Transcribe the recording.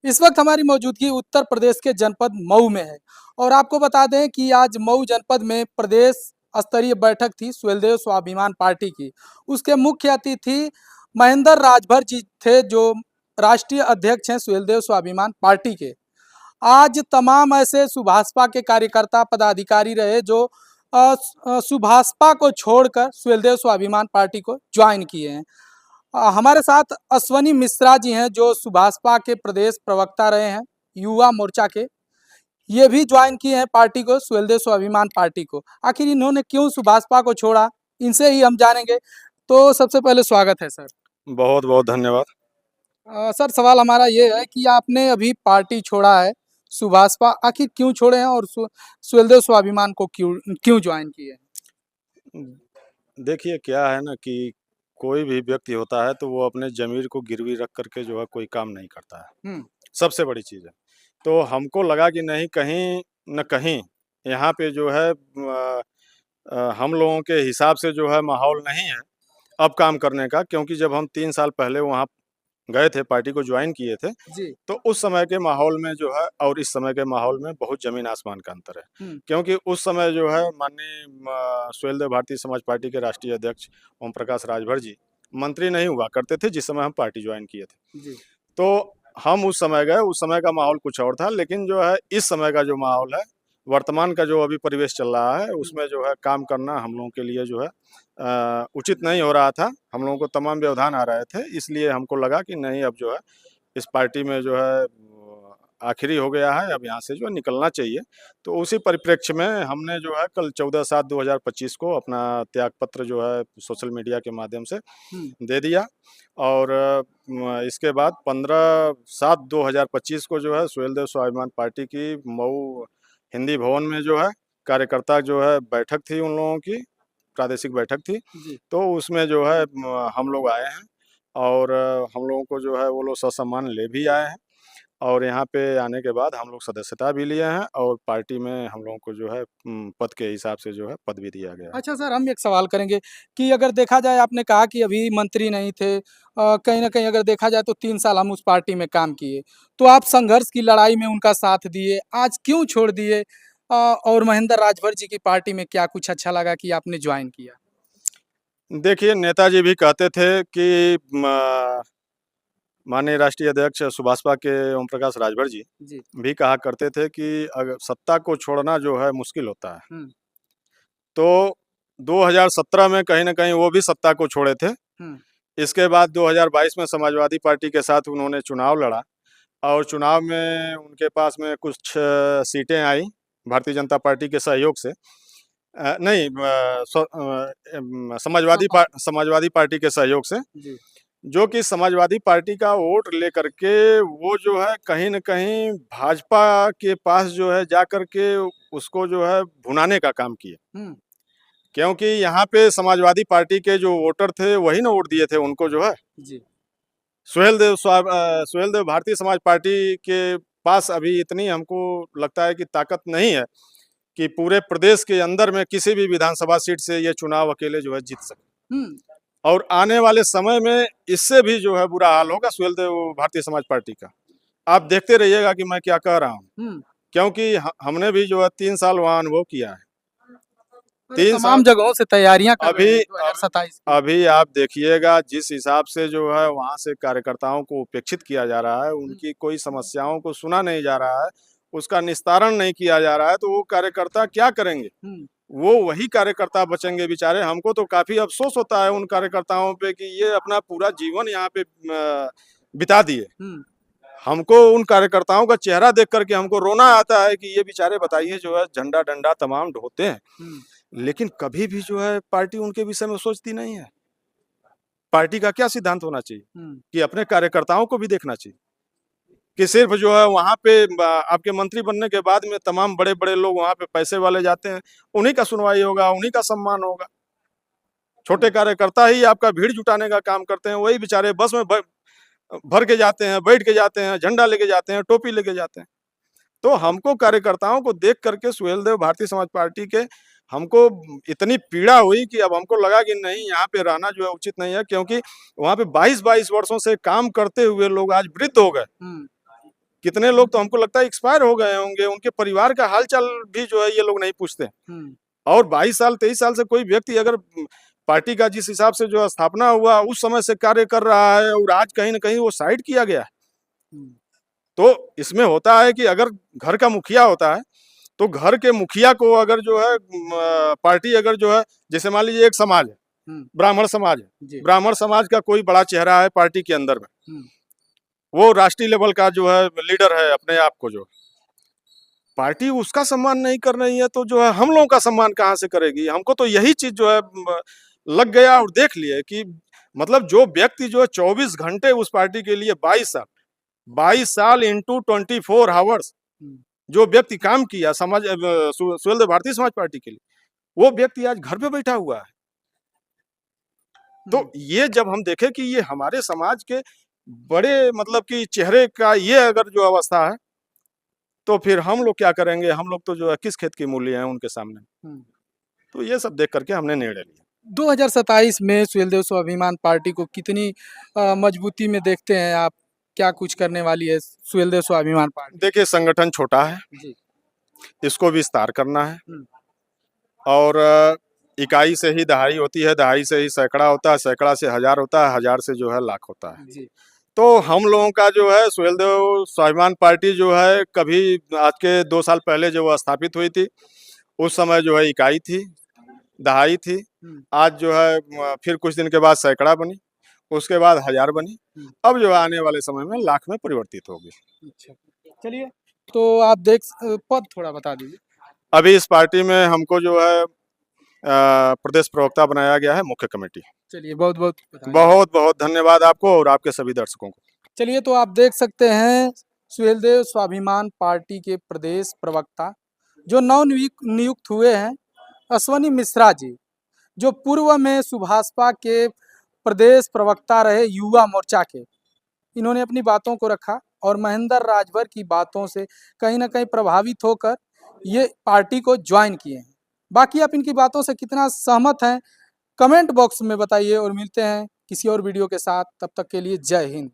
इस वक्त हमारी मौजूदगी उत्तर प्रदेश के जनपद मऊ में है और आपको बता दें कि आज मऊ जनपद में प्रदेश स्तरीय बैठक थी सुहेलदेव स्वाभिमान पार्टी की। उसके मुख्य अतिथि महेंद्र राजभर जी थे, जो राष्ट्रीय अध्यक्ष हैं सुहेलदेव स्वाभिमान पार्टी के। आज तमाम ऐसे सुभाषपा के कार्यकर्ता पदाधिकारी रहे जो सुभाषपा को छोड़कर सुहेलदेव स्वाभिमान पार्टी को ज्वाइन किए हैं। हमारे साथ अश्वनी मिश्रा जी हैं, जो सुभाषपा के प्रदेश प्रवक्ता रहे हैं युवा मोर्चा के। ये भी ज्वाइन किए हैं पार्टी को, सुहेलदेव स्वाभिमान पार्टी को। आखिर इन्होंने क्यों सुभाषपा को छोड़ा, इनसे ही हम जानेंगे। तो सबसे पहले स्वागत है सर। बहुत बहुत धन्यवाद। सर, सवाल हमारा ये है कि आपने अभी पार्टी छोड़ा है सुभाषपा, आखिर क्यों छोड़े हैं और सुहेलदेव स्वाभिमान को क्यों क्यों ज्वाइन किए हैं? देखिए क्या है ना कि कोई भी व्यक्ति होता है तो वो अपने ज़मीर को गिरवी रख कर के जो है कोई काम नहीं करता है। सबसे बड़ी चीज़ है। तो हमको लगा कि नहीं कहीं न कहीं यहाँ पे जो है हम लोगों के हिसाब से जो है माहौल नहीं है अब काम करने का, क्योंकि जब हम 3 साल पहले वहाँ गए थे, पार्टी को ज्वाइन किए थे, जी। तो उस समय के माहौल में जो है और इस समय के माहौल में बहुत ज़मीन आसमान का अंतर है। क्योंकि उस समय जो है माननीय सुहेलदेव भारतीय समाज पार्टी के राष्ट्रीय अध्यक्ष ओम प्रकाश राजभर जी मंत्री नहीं हुआ करते थे जिस समय हम पार्टी ज्वाइन किए थे। जी। तो हम उस समय गए, उस समय का माहौल कुछ और था, लेकिन जो है इस समय का जो माहौल है, वर्तमान का जो अभी परिवेश चल रहा है, उसमें जो है काम करना हम लोगों के लिए जो है उचित नहीं हो रहा था। हम लोगों को तमाम व्यवधान आ रहे थे, इसलिए हमको लगा कि नहीं अब जो है इस पार्टी में जो है आखिरी हो गया है, अब यहाँ से जो है निकलना चाहिए। तो उसी परिप्रेक्ष्य में हमने जो है कल 14/7/2025 को अपना त्यागपत्र जो है सोशल मीडिया के माध्यम से दे दिया और इसके बाद 15/7/2025 को जो है सुहेलदेव स्वाभिमान पार्टी की मऊ हिंदी भवन में जो है कार्यकर्ता जो है बैठक थी, उन लोगों की प्रादेशिक बैठक थी। तो उसमें जो है हम लोग आए हैं और हम लोगों को जो है वो लोग ससम्मान ले भी आए हैं और यहाँ पे आने के बाद हम लोग सदस्यता भी लिए हैं और पार्टी में हम लोगों को जो है पद के हिसाब से जो है पद भी दिया गया है। अच्छा सर, हम एक सवाल करेंगे कि अगर देखा जाए, आपने कहा कि अभी मंत्री नहीं थे, कहीं न कहीं अगर देखा जाए तो 3 साल हम उस पार्टी में काम किए, तो आप संघर्ष की लड़ाई में उनका साथ दिए, आज क्यों छोड़ दिए? और महेंद्र राजभर जी की पार्टी में क्या कुछ अच्छा लगा कि आपने ज्वाइन किया? देखिए, नेताजी भी कहते थे कि माननीय राष्ट्रीय अध्यक्ष सुभाषपा के ओम प्रकाश राजभर जी जी। भी कहा करते थे कि अगर सत्ता को छोड़ना जो है मुश्किल होता है। हुँ। तो 2017 में कहीं न कहीं वो भी सत्ता को छोड़े थे। हुँ। इसके बाद 2022 में समाजवादी पार्टी के साथ उन्होंने चुनाव लड़ा और चुनाव में उनके पास में कुछ सीटें आई भारतीय जनता पार्टी के सहयोग से। नहीं समाजवादी पार्टी के सहयोग से, जी। जो कि समाजवादी पार्टी का वोट लेकर के वो जो है कहीं न कहीं भाजपा के पास जो है जाकर के उसको जो है भुनाने का काम किए। हुँ। क्योंकि यहाँ पे समाजवादी पार्टी के जो वोटर थे वही ना वोट दिए थे उनको जो है। जी। सुहेलदेव भारतीय समाज पार्टी के पास अभी इतनी हमको लगता है कि ताकत नहीं है कि पूरे प्रदेश के अंदर में किसी भी विधानसभा सीट से ये चुनाव अकेले जो है जीत सके। हुँ। और आने वाले समय में इससे भी जो है बुरा हाल होगा सुहेलदेव भारतीय समाज पार्टी का। आप देखते रहिएगा कि मैं क्या कह रहा हूँ, हुँ। क्योंकि हमने भी जो है 3 साल वहाँ अनुभव किया है। अरे 3 साल तमाम जगहों से तैयारियाँ कर रहे अभी हैं अब 2027 की। अभी आप देखिएगा जिस हिसाब से जो है वहाँ से कार्यकर्ताओं को उपेक्षित किया जा रहा है, हुँ। उनकी कोई समस्याओं को सुना नहीं जा रहा है, उसका निस्तारण नहीं किया जा रहा है, तो वो कार्यकर्ता क्या करेंगे? हुँ। वो वही कार्यकर्ता बचेंगे बेचारे। हमको तो काफ़ी अफ़सोस होता है उन कार्यकर्ताओं पे कि ये अपना पूरा जीवन यहाँ पे बिता दिए। हुँ। हमको उन कार्यकर्ताओं का चेहरा देख कर के हमको रोना आता है कि ये बेचारे बताइए जो है झंडा डंडा तमाम ढोते हैं, हुँ। लेकिन कभी भी जो है पार्टी उनके विषय में सोचती नहीं है। पार्टी का क्या सिद्धांत होना चाहिए हुँ। कि अपने कार्यकर्ताओं को भी देखना चाहिए कि सिर्फ जो है वहाँ पे आपके मंत्री बनने के बाद में तमाम बड़े-बड़े लोग वहाँ पे पैसे वाले जाते हैं, उन्हीं का सुनवाई होगा, उन्हीं का सम्मान होगा। छोटे कार्यकर्ता ही आपका भीड़ जुटाने का काम करते हैं, वही बेचारे बस में भर के जाते हैं, बैठ के जाते हैं, झंडा लेके जाते हैं, टोपी लेके जाते हैं। तो हमको कार्यकर्ताओं को देख करके सुहेलदेव भारतीय समाज पार्टी के हमको इतनी पीड़ा हुई कि अब हमको लगा कि नहीं यहाँ पे रहना जो है उचित नहीं है, क्योंकि वहाँ पे 22-22 वर्षों से काम करते हुए लोग आज वृद्ध हो गए। हुँ। कितने लोग तो हमको लगता है एक्सपायर हो गए होंगे, उनके परिवार का हालचाल भी जो है ये लोग नहीं पूछते। और 22 साल 23 साल से कोई व्यक्ति अगर पार्टी का जिस हिसाब से जो स्थापना हुआ उस समय से कार्य कर रहा है और आज कहीं न कहीं वो साइड किया गया है। तो इसमें होता है कि अगर घर का मुखिया होता है, तो घर के मुखिया को अगर जो है पार्टी अगर जो है जैसे मान लीजिए एक समाज है, ब्राह्मण समाज है, ब्राह्मण समाज का कोई बड़ा चेहरा है पार्टी के अंदर में, वो राष्ट्रीय लेवल का जो है लीडर है अपने आप को, जो पार्टी उसका सम्मान नहीं कर रही है तो जो है हम लोगों का सम्मान कहाँ से करेगी। हमको तो यही चीज जो है लग गया और देख लिए कि मतलब जो व्यक्ति जो है 24 घंटे उस पार्टी के लिए 22 साल इंटू 24 आवर्स जो व्यक्ति काम किया समाज सुहेलदेव भारतीय समाज पार्टी के लिए, वो व्यक्ति आज घर पे बैठा हुआ है। तो ये जब हम देखें कि ये हमारे समाज के बड़े मतलब कि चेहरे का ये अगर जो अवस्था है, तो फिर हम लोग क्या करेंगे। हम लोग तो जो है किस खेत की मूली हैं उनके सामने। तो ये सब देख करके हमने निर्णय लिया। 2027 में सुहेलदेव स्वाभिमान पार्टी को कितनी मजबूती में देखते हैं आप? क्या कुछ करने वाली है सुहेलदेव स्वाभिमान पार्टी? देखिए संगठन छोटा है जी, इसको विस्तार करना है और इकाई से ही दहाई होती है, दहाई से ही सैकड़ा होता है, सैकड़ा से हजार होता है, हजार से जो है लाख होता है। जी। तो हम लोगों का जो है सुहेलदेव स्वाभिमान पार्टी जो है कभी आज के 2 साल पहले जो स्थापित हुई थी, उस समय जो है इकाई थी, दहाई थी। आज जो है फिर कुछ दिन के बाद सैकड़ा बनी, उसके बाद हजार बनी, अब जो आने वाले समय में लाख में परिवर्तित होगी। अच्छा, चलिए तो आप पद थोड़ा बता दीजिए। अभी इस पार्टी में हमको जो है प्रदेश प्रवक्ता बनाया गया है, मुख्य कमेटी। चलिए बहुत-बहुत बहुत-बहुत धन्यवाद आपको और आपके सभी दर्शकों को। चलिए तो आप देख सकते हैं सुहेलदेव स्वाभिमान पार्टी के प्रदेश प्रवक्ता जो नियुक्त हुए हैं, अश्वनी मिश्रा जी, जो पूर्व में सुभाषपा के प्रदेश प्रवक्ता रहे युवा मोर्चा के। इन्होंने अपनी बातों को रखा और महेंद्र राजभर की बातों से कहीं न कहीं प्रभावित होकर ये पार्टी को ज्वाइन किए हैं। बाकी आप इनकी बातों से कितना सहमत हैं, कमेंट बॉक्स में बताइए और मिलते हैं किसी और वीडियो के साथ। तब तक के लिए जय हिंद।